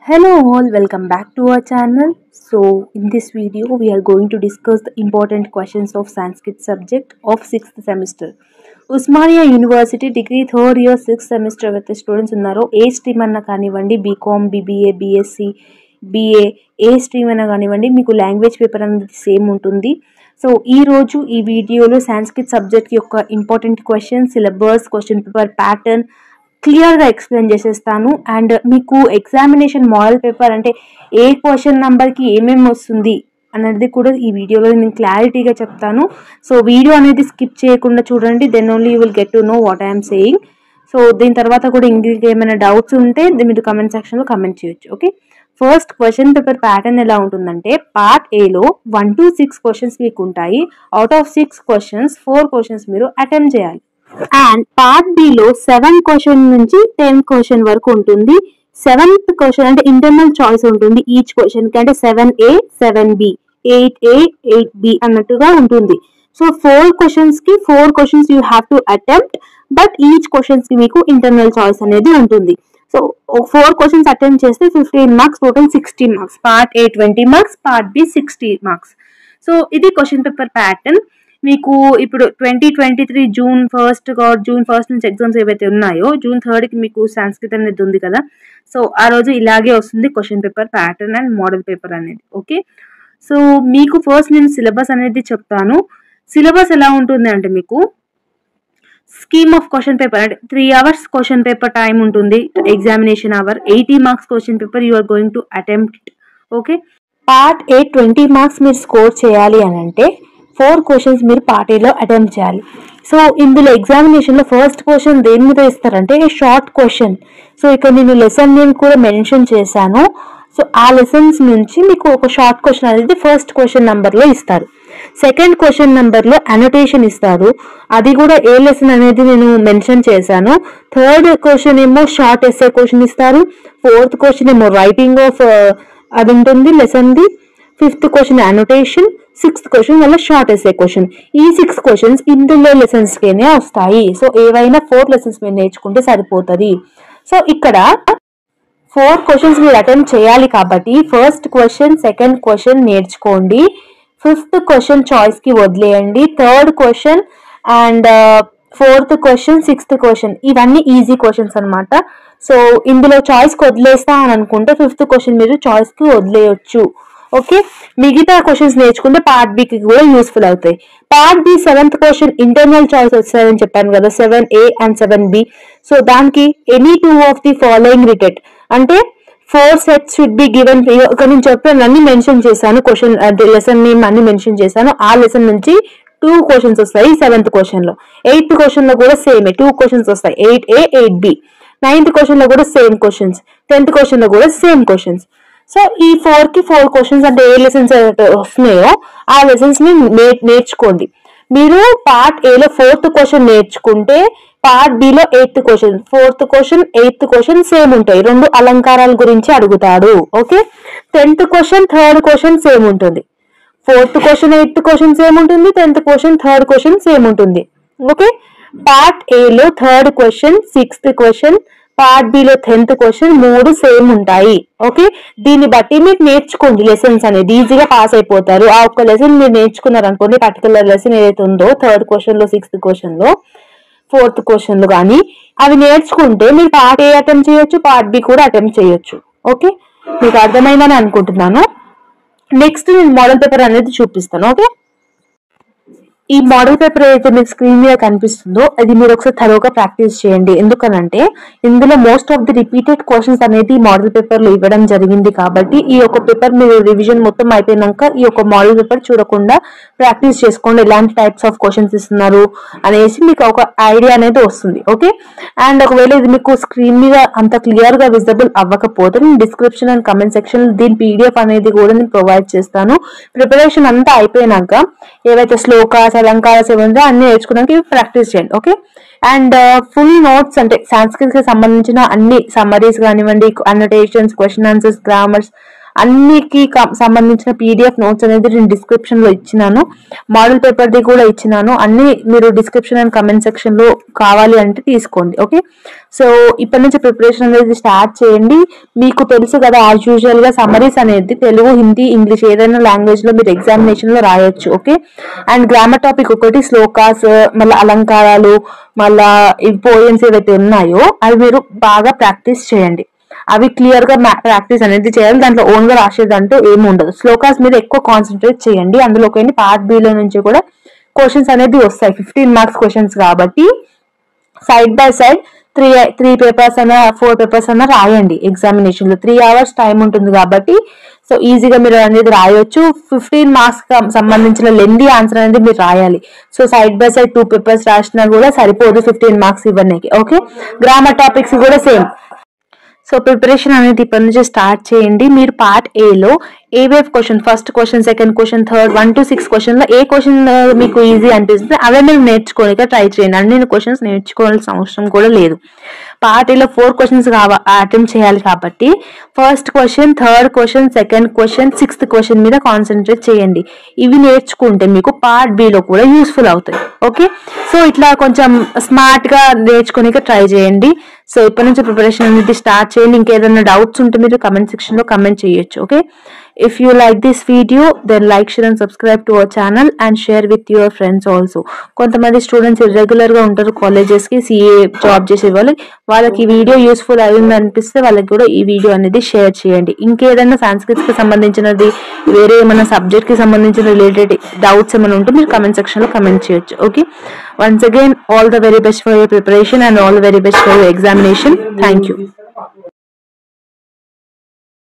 Hello all, welcome back to our channel. So in this video we are going to discuss the important questions of Sanskrit subject of 6th semester. Usmania University degree 3rd year 6th semester with the students unnaro A stream anna kanivandi BCom BBA BSc BA A stream anna kanivandi meeku language paper anadi same untundi. So ఈ రోజు ఈ వీడియోలో Sanskrit subject యొక్క important question syllabus question paper pattern క్లియర్గా explain చేసేస్తాను. And మీకు examination model paper అంటే ఏ question నెంబర్కి ఏమేమి వస్తుంది అనేది కూడా ఈ వీడియోలో నేను క్లారిటీగా చెప్తాను. సో వీడియో అనేది స్కిప్ చేయకుండా చూడండి, then only you will get to know what I'm saying. So దీని తర్వాత కూడా ఇంకేమైనా డౌట్స్ ఉంటే మీరు కమెంట్ సెక్షన్లో కమెంట్ చేయొచ్చు. Okay, first question paper pattern ఎలా ఉంటుందంటే పార్ట్ ఏలో 1 to 6 క్వశ్చన్స్ మీకు ఉంటాయి. అవుట్ ఆఫ్ 6 క్వశ్చన్స్ 4 క్వశ్చన్స్ మీరు అటెంప్ట్ చేయాలి. అండ్ పార్ట్ బిలో 7 క్వశ్చన్ నుంచి 10 క్వశ్చన్ వరకు ఉంటుంది. 7th క్వశ్చన్ అంటే ఇంటర్నల్ చాయిస్ ఉంటుంది ఈచ్ క్వశ్చన్ కి, అంటే 7A 7B 8A 8B అన్నట్టుగా ఉంటుంది. సో 4 క్వశ్చన్స్ కి 4 questions you have to attempt, but each questions కి మీకు ఇంటర్నల్ చాయిస్ అనేది ఉంటుంది. సో 4 క్వశ్చన్స్ అటెంప్ట్ చేస్తే 15 marks, total 60 marks. Part A 20 marks, part B 60 marks. So ఇది క్వశ్చన్ పేపర్ ప్యాటర్న్. మీకు ఇప్పుడు 2023 జూన్ 1 నుంచి ఎగ్జామ్స్ ఏవైతే ఉన్నాయో జూన్ 3కి మీకు సాంస్క్రిట్ అనేది ఉంది కదా. సో ఆ రోజు ఇలాగే వస్తుంది question paper pattern and model paper అనేది. ఓకే, సో మీకు ఫస్ట్ నేను సిలబస్ అనేది చెప్తాను. సిలబస్ ఎలా ఉంటుంది అంటే మీకు స్కీమ్ ఆఫ్ క్వశ్చన్ పేపర్ అంటే 3 hours క్వశ్చన్ పేపర్ టైం ఉంటుంది. Examination our 80 marks question paper you are going to attempt. Okay, part A 20 marks మీరు స్కోర్ చేయాలి అని అంటే 4 క్వశ్చన్స్ మీరు పార్ట్ ఏలో అటెంప్ట్ చేయాలి. సో ఇందులో ఎగ్జామినేషన్లో ఫస్ట్ క్వశ్చన్ దేని మీద ఇస్తారంటే షార్ట్ క్వశ్చన్. సో ఇక్కడ నేను లెసన్ నేమ్ కూడా మెన్షన్ చేశాను. సో ఆ లెసన్స్ నుంచి మీకు ఒక షార్ట్ క్వశ్చన్ అనేది ఫస్ట్ క్వశ్చన్ నెంబర్లో ఇస్తారు. సెకండ్ క్వశ్చన్ నెంబర్లో అనోటేషన్ ఇస్తారు, అది కూడా ఏ లెసన్ అనేది నేను మెన్షన్ చేశాను. థర్డ్ క్వశ్చన్ ఏమో షార్ట్ ఎస్సే క్వశ్చన్ ఇస్తారు. ఫోర్త్ క్వశ్చన్ ఏమో రైటింగ్ ఆఫ్ అది ఉంటుంది లెసన్ది. Fifth question annotation, 6th question వల్ల షార్ట్ ఎస్సే క్వశ్చన్. ఈ 6 క్వశ్చన్స్ ఇందులో లెసన్స్కేనే వస్తాయి. సో ఏవైనా 4 లెసన్స్ మీరు నేర్చుకుంటే సరిపోతుంది. సో ఇక్కడ 4 క్వశ్చన్స్ మీరు అటెంప్ట్ చేయాలి కాబట్టి ఫస్ట్ క్వశ్చన్ సెకండ్ క్వశ్చన్ నేర్చుకోండి. 5th క్వశ్చన్ చాయిస్ కి వదిలేయండి. 3rd question and 4th question 6th question ఇవన్నీ ఈజీ క్వశ్చన్స్ అనమాట. సో ఇందులో చాయిస్ కి వదిలేస్తా అని అనుకుంటే 5th క్వశ్చన్ మీరు చాయిస్ కి వదిలేయొచ్చు. ఓకే, మిగతా క్వశ్చన్స్ నేర్చుకుంటే పార్ట్ బికి కూడా యూస్ఫుల్ అవుతాయి. Part B 7th question internal choice వస్తాయని చెప్పాను కదా, 7A and 7B. సో దానికి ఎనీ 2 ఆఫ్ ది ఫాలోయింగ్ రిటెట్ అంటే 4 sets షుడ్ బి గివెన్. ఇక్కడ నేను చెప్పాను అన్ని మెన్షన్ చేశాను, క్వశ్చన్ లెసన్ నేమ్ అన్ని మెన్షన్ చేశాను. ఆ లెసన్ నుంచి 2 క్వశ్చన్స్ వస్తాయి 7th క్వశ్చన్ లో. 8th క్వశ్చన్ లో కూడా సేమ్ 2 క్వశ్చన్స్ వస్తాయి, 8A 8B. 9th క్వశ్చన్ లో కూడా సేమ్ క్వశ్చన్స్, 10th క్వశ్చన్ లో కూడా సేమ్ క్వశ్చన్స్. సో ఈ 4 క్వశ్చన్స్ అంటే ఏ లెసన్స్ వస్తున్నాయో ఆ లెసన్స్ ని నేర్చుకోండి. మీరు పార్ట్ ఏలో 4th క్వశ్చన్ నేర్చుకుంటే part below 8th question, 4th question 8th question same ఉంటాయి. 2 అలంకారాల గురించి అడుగుతాడు. Okay, 10th question 3rd question same ఉంటుంది, 4th question 8th question same ఉంటుంది, 10th question 3rd question same ఉంటుంది. ఓకే, పార్ట్ ఏలో 3rd question 6th question, part below 10th question 3 same ఉంటాయి. Okay, దీన్ని బట్టి మీరు నేర్చుకోండి లెసన్స్ అనేది, ఈజీగా పాస్ అయిపోతారు. ఆ ఒక్క లెసన్ మీరు నేర్చుకున్నారు అనుకోండి, పర్టికులర్ లెసన్ ఏదైతే ఉందో 3rd క్వశ్చన్ లో 6th క్వశ్చన్ లో 4th క్వశ్చన్ లో కానీ అవి నేర్చుకుంటే మీరు పార్ట్ ఏ అటెంప్ట్ చేయొచ్చు, పార్ట్ బి కూడా అటెంప్ట్ చేయొచ్చు. ఓకే, మీకు అర్థమైందని అనుకుంటున్నాను. నెక్స్ట్ నేను మోడల్ పేపర్ అనేది చూపిస్తాను. ఓకే, ఈ మోడల్ పేపర్ ఏదైతే మీకు స్క్రీన్ మీద కనిపిస్తుందో అది మీరు ఒకసారి థరోగా ప్రాక్టీస్ చేయండి. ఎందుకనంటే ఇందులో most of the repeated questions అనేది మోడల్ పేపర్ లో ఇవ్వడం జరిగింది కాబట్టి ఈ యొక్క పేపర్ మీరు రివిజన్ మొత్తం అయిపోయినాక ఈ యొక్క మోడల్ పేపర్ చూడకుండా ప్రాక్టీస్ చేసుకోండి, ఎలాంటి టైప్స్ ఆఫ్ క్వశ్చన్స్ ఇస్తున్నారు అనేసి మీకు ఒక ఐడియా అనేది వస్తుంది. ఓకే, అండ్ ఒకవేళ ఇది మీకు స్క్రీన్ మీద అంత క్లియర్ గా విజిబుల్ అవ్వకపోతే నేను డిస్క్రిప్షన్ అండ్ కమెంట్ సెక్షన్ దీని PDF అనేది కూడా నేను ప్రొవైడ్ చేస్తాను. ప్రిపరేషన్ అంతా అయిపోయినాక ఏవైతే శ్లోకాస్ అలంకారాస్ ఏమైనా అన్ని నేర్చుకోవడానికి ప్రాక్టీస్ చేయండి. ఓకే, అండ్ ఫుల్ నోట్స్ అంటే సాంస్క్రిట్ కి సంబంధించిన అన్ని సమ్మరీస్ కానివ్వండి, అనోటేషన్స్, క్వశ్చన్ ఆన్సర్స్, గ్రామర్స్ అన్నికి సంబంధించిన PDF నోట్స్ అనేది నేను డిస్క్రిప్షన్ లో ఇచ్చినాను, మోడల్ పేపర్ ది కూడా ఇచ్చినాను. అన్ని మీరు డిస్క్రిప్షన్ అండ్ కమెంట్ సెక్షన్ లో కావాలి అంటే తీసుకోండి. ఓకే, సో ఇప్పటి నుంచి ప్రిపరేషన్ అనేది స్టార్ట్ చేయండి. మీకు తెలుసు కదా, యాజ్ యూజువల్ గా సమరీస్ అనేది తెలుగు, హిందీ, ఇంగ్లీష్ ఏదైనా లాంగ్వేజ్ లో మీరు ఎగ్జామినేషన్ లో రాయొచ్చు. ఓకే, అండ్ గ్రామర్ టాపిక్ ఒకటి, శ్లోకాస్, మళ్ళీ అలంకారాలు, మళ్ళా ఈ పోయమ్స్ ఏవైతే ఉన్నాయో అవి మీరు బాగా ప్రాక్టీస్ చేయండి. అవి క్లియర్ గా ప్రాక్టీస్ అనేది చేయాలి. దాంట్లో ఓన్ గా రాసేదంటూ ఏమి ఉండదు. శ్లోకాస్ మీద ఎక్కువ కాన్సన్ట్రేట్ చేయండి. అందులోకి పార్ట్ బి లో నుంచి కూడా క్వశ్చన్స్ అనేది వస్తాయి, 15 మార్క్స్ క్వశ్చన్స్ కాబట్టి side by side three papers అన్నా 4 పేపర్స్ అన్నా రాయండి. ఎగ్జామినేషన్ లో 3 hours టైం ఉంటుంది కాబట్టి సో ఈజీగా మీరు అనేది రాయొచ్చు. 15 మార్క్స్ సంబంధించిన లెందీ ఆన్సర్ అనేది మీరు రాయాలి. So side by side 2 papers రాసినా కూడా సరిపోదు 15 మార్క్స్ ఇవ్వడానికి. ఓకే, గ్రామర్ టాపిక్స్ కూడా సేమ్. సో ప్రిపరేషన్ అనేది ఇప్పటి నుంచి స్టార్ట్ చేయండి. మీరు పార్ట్ ఏలో ఏవేవ్ question, first question, second question, third 1 to 6 question లో ఏ క్వశ్చన్ మీకు ఈజీ అనిపిస్తుంది అవే మీరు నేర్చుకోలేక ట్రై చేయండి. అన్ని క్వశ్చన్స్ నేర్చుకోవాల్సిన అవసరం కూడా లేదు. పార్ట్ ఏలో 4 క్వశ్చన్స్ అటెంప్ట్ చేయాలి కాబట్టి first question, third question, second question, 6th question మీద కాన్సన్ట్రేట్ చేయండి. ఇవి నేర్చుకుంటే మీకు పార్ట్ బిలో కూడా యూస్ఫుల్ అవుతాయి. ఓకే, సో ఇట్లా కొంచెం స్మార్ట్ గా నేర్చుకోనిక ట్రై చేయండి. సో ఇప్పటి నుంచి ప్రిపరేషన్ అనేది స్టార్ట్ చేయండి. ఇంకేదైనా డౌట్స్ ఉంటే మీరు కమెంట్ సెక్షన్ లో కమెంట్ చేయొచ్చు. Okay, if you like this video then like, share and subscribe to our channel and share with your friends also. కొంతమంది స్టూడెంట్స్ ఇర్రెగ్యులర్ గా ఉంటారు కాలేజెస్ కి, CA జాబ్ చేసే వాళ్ళకి ఈ వీడియో యూస్ఫుల్ అయింది అనిపిస్తే వాళ్ళకి కూడా ఈ వీడియో అనేది షేర్ చేయండి. ఇంకేదైనా సాంస్క్రిట్స్ కి సంబంధించినది, వేరే ఏమైనా సబ్జెక్ట్ కి సంబంధించిన రిలేటెడ్ డౌట్స్ ఏమైనా ఉంటే మీరు కమెంట్ సెక్షన్ లో కమెంట్ చేయొచ్చు. Okay, once again all the very best for your preparation and all the very best for your examination. Thank you.